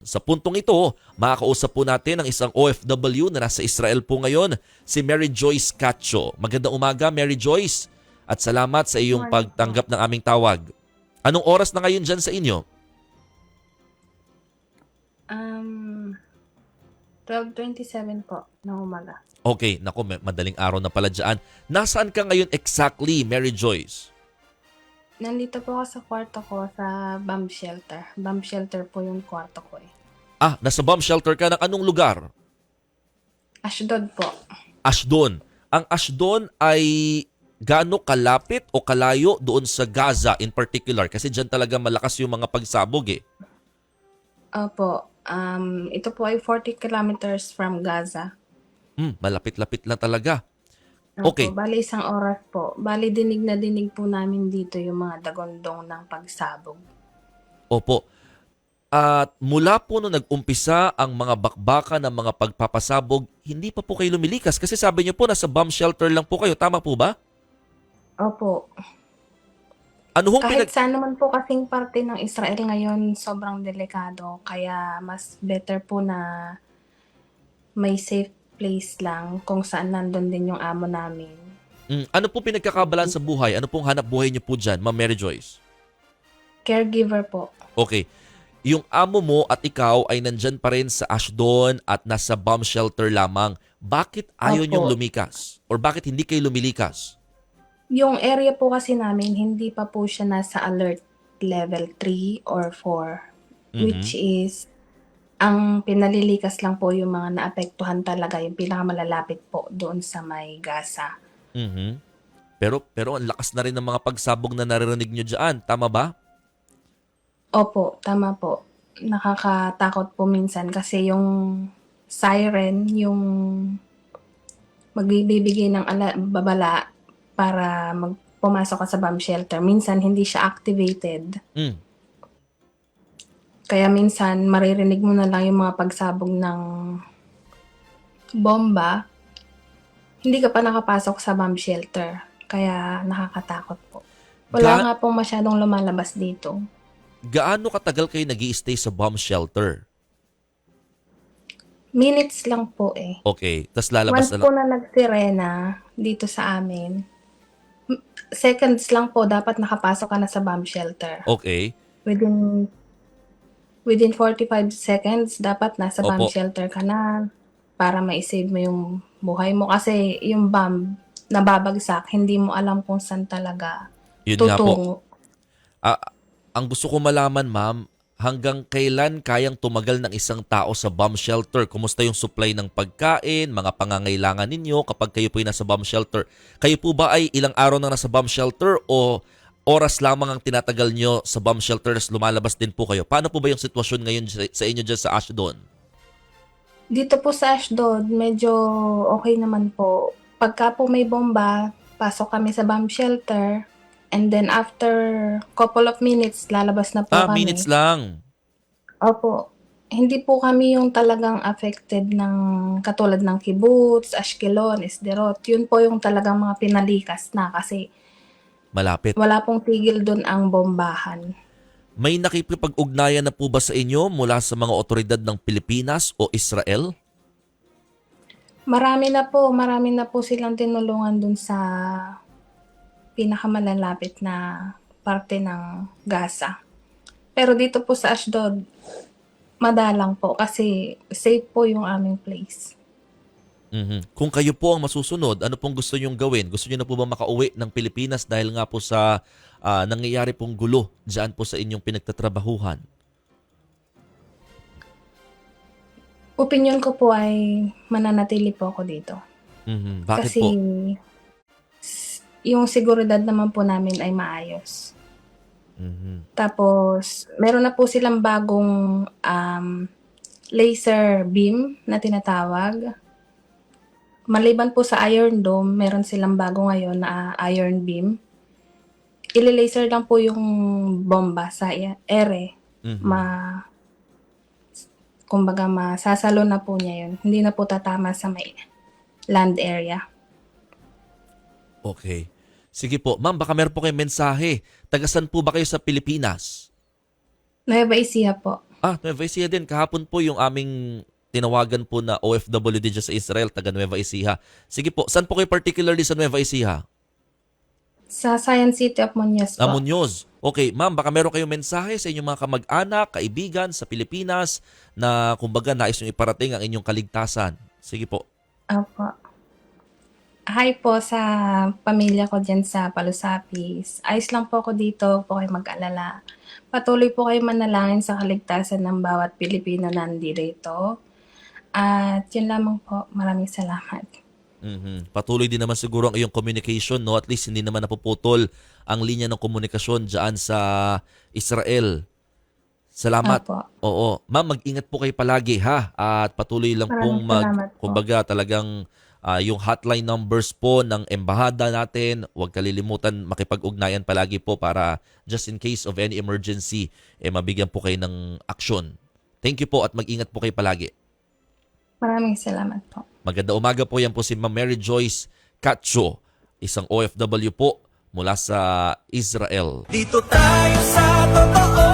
Sa puntong ito, makakausap po natin ang isang OFW na nasa Israel po ngayon, si Mary Joyce Cacho. Magandang umaga, Mary Joyce, at salamat sa iyong Morning po. pagtanggap ng aming tawag. Anong oras na ngayon dyan sa inyo? Um, 12:27 po ng umaga. Okay, nako, madaling araw na pala dyan. Nasaan ka ngayon exactly, Mary Joyce? Nandito po ako sa kwarto ko sa bomb shelter. Bomb shelter po yung kwarto ko eh. Ah, nasa bomb shelter ka ng anong lugar? Ashdod po. Ashdod. Ang Ashdod ay gaano kalapit o kalayo doon sa Gaza in particular? Kasi dyan talaga malakas yung mga pagsabog eh. Opo. Ito po ay 40 kilometers from Gaza. Malapit-lapit lang talaga. Opo, Okay. bali isang oras po. Bali dinig na dinig po namin dito yung mga dagondong ng pagsabog. Opo. At mula po nung nag-umpisa ang mga bakbakan ng mga pagpapasabog, hindi pa po kayo lumilikas kasi sabi niyo po nasa bomb shelter lang po kayo. Tama po ba? Opo. Ano hong Kahit saan naman po kasing parte ng Israel ngayon, sobrang delikado. Kaya mas better po na may safe place lang kung saan nandun din yung amo namin. Ano po pinagkakabalan sa buhay? Ano pong hanap buhay niyo po dyan, Ma'am Mary Joyce? Caregiver po. Okay. Yung amo mo at ikaw ay nandyan pa rin sa Ashdod at nasa bomb shelter lamang. Bakit ayaw niyong Opo. lumikas? Or bakit hindi kayo lumilikas? Yung area po kasi namin, hindi pa po siya nasa alert level 3 or 4. Which Mhm. is, ang pinalilikas lang po yung mga naapektuhan talaga, yung pinakamalalapit po doon sa may Gaza. Mhm. Pero ang lakas na rin ng mga pagsabog na naririnig nyo dyan. Tama ba? Opo, tama po. Nakakatakot po minsan kasi yung siren, yung magbibigay ng babala para pumasok ka sa bomb shelter. Minsan hindi siya activated. Mm. Kaya minsan maririnig mo na lang yung mga pagsabog ng bomba. Hindi ka pa nakapasok sa bomb shelter. Kaya nakakatakot po. Wala Ga- nga pong masyadong lumalabas dito. gaano katagal kayo nag-i-stay sa bomb shelter? Minutes lang po eh. Okay. Tapos lalabas Once na po lang. na nagsirena dito sa amin, seconds lang po dapat nakapasok ka na sa bomb shelter. Okay. Within within 45 seconds dapat nasa bomb Opo. shelter ka na para mai-save mo yung buhay mo kasi yung bomb nababagsak, hindi mo alam kung saan talaga Yun nga po. tutungo. Ah, ang gusto ko malaman, ma'am, hanggang kailan kayang tumagal ng isang tao sa bomb shelter? Kumusta yung supply ng pagkain, mga pangangailangan ninyo kapag kayo po ay nasa bomb shelter? Kayo po ba ay ilang araw nang nasa bomb shelter o oras lamang ang tinatagal nyo sa bomb shelter tas lumalabas din po kayo? Paano po ba yung sitwasyon ngayon sa inyo dyan sa Ashdod? Dito po sa Ashdod, medyo okay naman po. Pagka po may bomba, pasok kami sa bomb shelter, and then after couple of minutes, lalabas na po Minutes kami. lang. Opo. Hindi po kami yung talagang affected ng katulad ng Kibbutz, Ashkelon, Sderot. Yun po yung talagang mga pinalikas na kasi Malapit. wala pong tigil dun ang bombahan. May nakipag-ugnayan na po ba sa inyo mula sa mga otoridad ng Pilipinas o Israel? Marami na po silang tinulungan dun sa pinakamalalapit na parte ng Gaza. Pero dito po sa Ashdod, madalang po kasi safe po yung aming place. Mhm. Kung kayo po ang masusunod, ano pong gusto nyong gawin? Gusto nyo na po ba makauwi ng Pilipinas dahil nga po sa nangyayari pong gulo dyan po sa inyong pinagtatrabahuhan? Opinyon ko po ay mananatili po ako dito. Mhm. Bakit Kasi po? yung seguridad naman po namin ay maayos. Mhm. Tapos meron na po silang bagong laser beam na tinatawag. Maliban po sa Iron Dome, meron silang bago ngayon na iron beam. Ile-laser lang po yung bomba sa ere. Mhm. Kumbaga masasalo na po niya yun. Hindi na po tatama sa may land area. Okay. Sige po. Ma'am, baka meron po kayong mensahe. Tagasan po ba kayo sa Pilipinas? Nueva Ecija po. Nueva Ecija din. Kahapon po yung aming tinawagan po na OFW din dyan sa Israel, taga Nueva Ecija. Sige po, saan po kayo particularly sa Nueva Ecija? Sa Science City of Muñoz po. Muñoz. Okay, ma'am, baka meron kayong mensahe sa inyong mga kamag-anak, kaibigan sa Pilipinas na kumbaga nais nyo iparating ang inyong kaligtasan. Sige po. Opo. Hi po sa pamilya ko dyan sa Palusapis. Ayos lang po ako dito, huwag po kayo mag-alala. Patuloy po kayo manalangin sa kaligtasan ng bawat Pilipino na nandito. At yun lamang po, maraming salamat. Patuloy din naman siguro ang iyong communication, no? At least hindi naman napuputol ang linya ng komunikasyon dyan sa Israel. Salamat. Opo. Oo. Ma'am, mag-ingat po kayo palagi, ha? At patuloy lang pong Maraming salamat po. kumbaga talagang yung hotline numbers po ng embahada natin, huwag kalilimutan makipag-ugnayan palagi po para just in case of any emergency, mabigyan po kayo ng aksyon. Thank you po at mag-ingat po kayo palagi. Maraming salamat po. Maganda umaga po, yan po si Ma'am Mary Joyce Cacho, isang OFW po mula sa Israel. Dito tayo sa totoo.